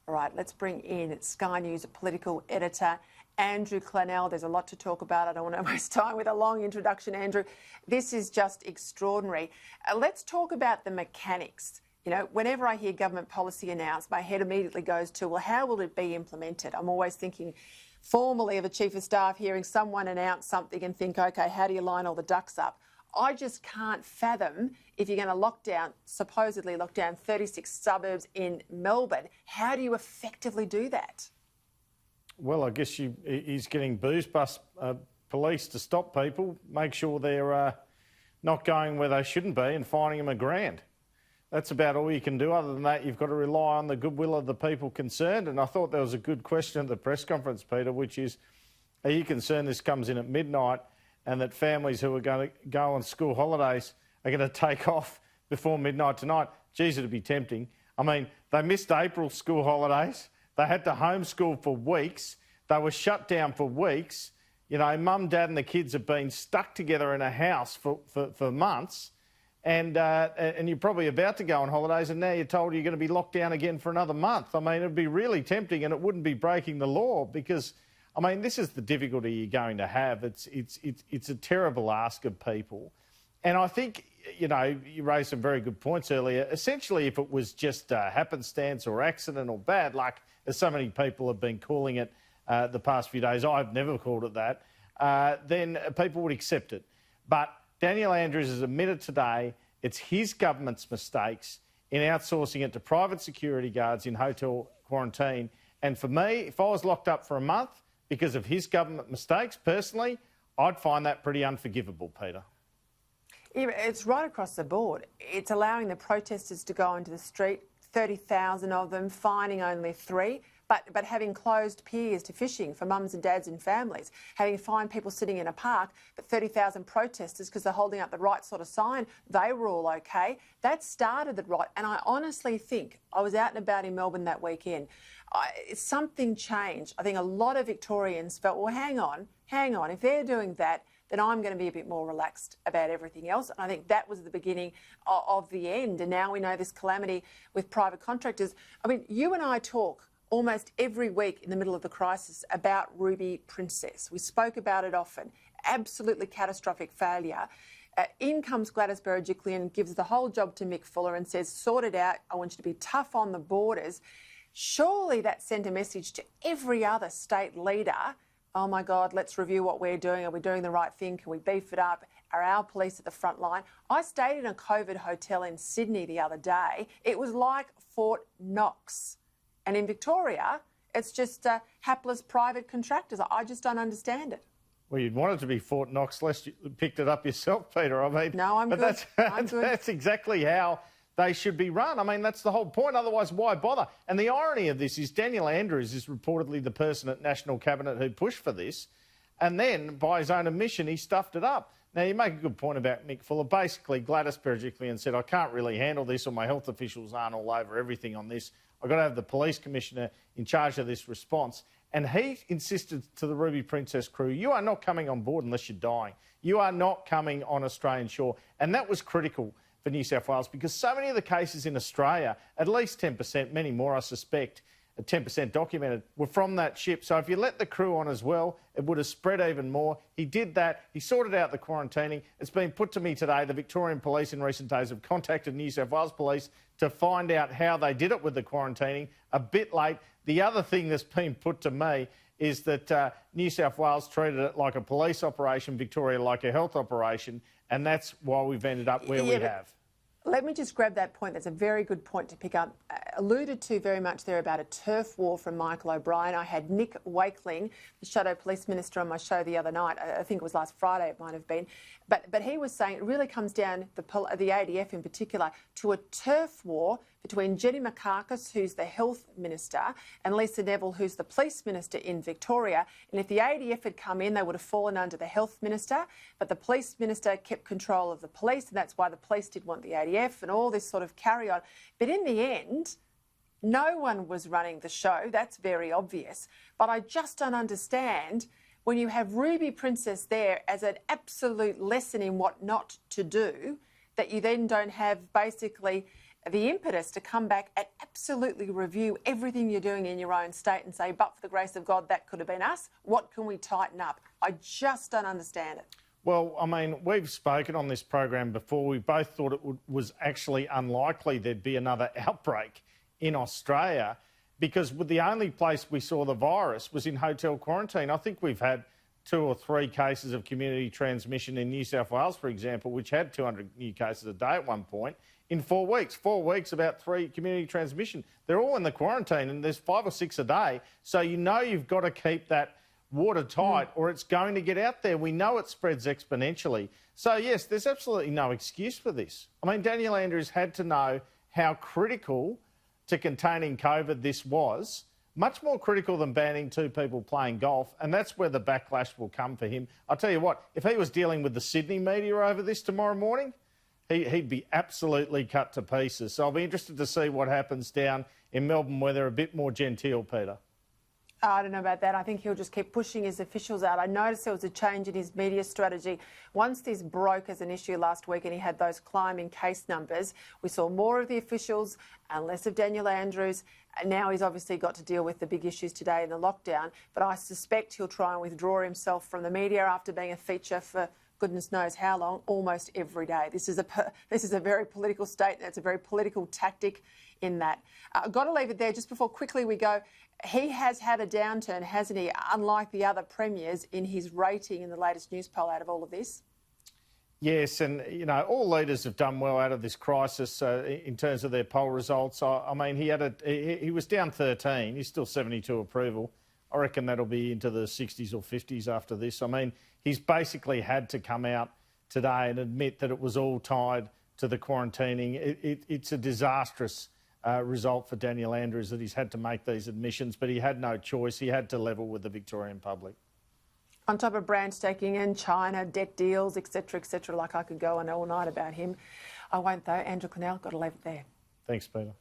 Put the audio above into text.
All right, let's bring in Sky News political editor Andrew Clennell. There's a lot to talk about. I don't want to waste time with a long introduction, Andrew. This is just extraordinary. Let's talk about the mechanics. You know, whenever I hear government policy announced, my head immediately goes to, well, how will it be implemented? I'm always thinking formally of a chief of staff hearing someone announce something and think, OK, how do you line all the ducks up? I just can't fathom if you're going to supposedly lock down 36 suburbs in Melbourne. How do you effectively do that? Well, I guess he's getting booze bus police to stop people, make sure they're not going where they shouldn't be and fining them $1,000. That's about all you can do. Other than that, you've got to rely on the goodwill of the people concerned. And I thought there was a good question at the press conference, Peter, which is, are you concerned this comes in at midnight and that families who are going to go on school holidays are going to take off before midnight tonight? Geez, it'd be tempting. I mean, they missed April school holidays. They had to homeschool for weeks. They were shut down for weeks. You know, mum, dad and the kids have been stuck together in a house for months. And you're probably about to go on holidays and now you're told you're going to be locked down again for another month. I mean, it'd be really tempting and it wouldn't be breaking the law because, I mean, this is the difficulty you're going to have. It's a terrible ask of people. And I think, you know, you raised some very good points earlier. Essentially, if it was just happenstance or accident or bad luck, as so many people have been calling it the past few days, I've never called it that, then people would accept it. But Daniel Andrews has admitted today it's his government's mistakes in outsourcing it to private security guards in hotel quarantine. And for me, if I was locked up for a month because of his government mistakes, personally, I'd find that pretty unforgivable, Peter. It's right across the board. It's allowing the protesters to go into the street, 30,000 of them, fining only 3. But having closed piers to fishing for mums and dads and families, having fined people sitting in a park, but 30,000 protesters because they're holding up the right sort of sign, they were all OK. That started the right. And I honestly think, I was out and about in Melbourne that weekend, something changed. I think a lot of Victorians felt, well, hang on, if they're doing that, then I'm going to be a bit more relaxed about everything else. And I think that was the beginning of the end. And now we know this calamity with private contractors. I mean, you and I talk almost every week in the middle of the crisis about Ruby Princess. We spoke about it often. Absolutely catastrophic failure. In comes Gladys Berejiklian, gives the whole job to Mick Fuller and says, sort it out. I want you to be tough on the borders. Surely that sent a message to every other state leader. Oh, my God, let's review what we're doing. Are we doing the right thing? Can we beef it up? Are our police at the front line? I stayed in a COVID hotel in Sydney the other day. It was like Fort Knox. And in Victoria, it's just hapless private contractors. I just don't understand it. Well, you'd want it to be Fort Knox, lest you picked it up yourself, Peter. I mean, no, I'm good. That's exactly how they should be run. I mean, that's the whole point. Otherwise, why bother? And the irony of this is Daniel Andrews is reportedly the person at National Cabinet who pushed for this. And then, by his own admission, he stuffed it up. Now, you make a good point about Mick Fuller. Basically, Gladys Berejiklian said, I can't really handle this, or my health officials aren't all over everything on this. I've got to have the police commissioner in charge of this response. And he insisted to the Ruby Princess crew, you are not coming on board unless you're dying. You are not coming on Australian shore. And that was critical for New South Wales because so many of the cases in Australia, at least 10%, many more I suspect, 10% documented, were from that ship. So if you let the crew on as well, it would have spread even more. He did that. He sorted out the quarantining. It's been put to me today. The Victorian Police in recent days have contacted New South Wales Police to find out how they did it with the quarantining. A bit late. The other thing that's been put to me is that New South Wales treated it like a police operation, Victoria like a health operation, and that's why we've ended up where we have. Let me just grab that point. That's a very good point to pick up. Alluded to very much there about a turf war from Michael O'Brien. I had Nick Wakeling, the Shadow Police Minister, on my show the other night. I think it was last Friday, it might have been. But he was saying it really comes down, the ADF in particular, to a turf war between Jenny Mikakis, who's the Health Minister, and Lisa Neville, who's the Police Minister in Victoria. And if the ADF had come in, they would have fallen under the Health Minister. But the Police Minister kept control of the police, and that's why the police did want the ADF and all this sort of carry on. But in the end, no one was running the show. That's very obvious. But I just don't understand when you have Ruby Princess there as an absolute lesson in what not to do, that you then don't have basically the impetus to come back and absolutely review everything you're doing in your own state and say, but for the grace of God, that could have been us. What can we tighten up? I just don't understand it. Well, I mean, we've spoken on this program before. We both thought it was actually unlikely there'd be another outbreak in Australia because the only place we saw the virus was in hotel quarantine. I think we've had 2 or 3 cases of community transmission in New South Wales, for example, which had 200 new cases a day at one point, in 4 weeks. 4 weeks, about 3 community transmission. They're all in the quarantine and there's 5 or 6 a day. So you know you've got to keep that watertight or it's going to get out there. We know it spreads exponentially. So, yes, there's absolutely no excuse for this. I mean, Daniel Andrews had to know how critical to containing COVID this was, much more critical than banning 2 people playing golf, and that's where the backlash will come for him. I'll tell you what, if he was dealing with the Sydney media over this tomorrow morning, he'd be absolutely cut to pieces. So I'll be interested to see what happens down in Melbourne where they're a bit more genteel, Peter. I don't know about that. I think he'll just keep pushing his officials out. I noticed there was a change in his media strategy. Once this broke as an issue last week and he had those climbing case numbers, we saw more of the officials and less of Daniel Andrews. And now he's obviously got to deal with the big issues today in the lockdown. But I suspect he'll try and withdraw himself from the media after being a feature for goodness knows how long, almost every day. This is a very political state. That's a very political tactic in that. I've got to leave it there just before quickly we go. He has had a downturn, hasn't he, unlike the other premiers in his rating in the latest news poll out of all of this? Yes, and, you know, all leaders have done well out of this crisis in terms of their poll results. I mean, he was down 13. He's still 72 approval. I reckon that'll be into the 60s or 50s after this. I mean, he's basically had to come out today and admit that it was all tied to the quarantining. It's a disastrous result for Daniel Andrews that he's had to make these admissions, but he had no choice. He had to level with the Victorian public. On top of branch taking in China, debt deals, etc., like I could go on all night about him. I won't though. Andrew Connell, got to leave it there. Thanks, Peter.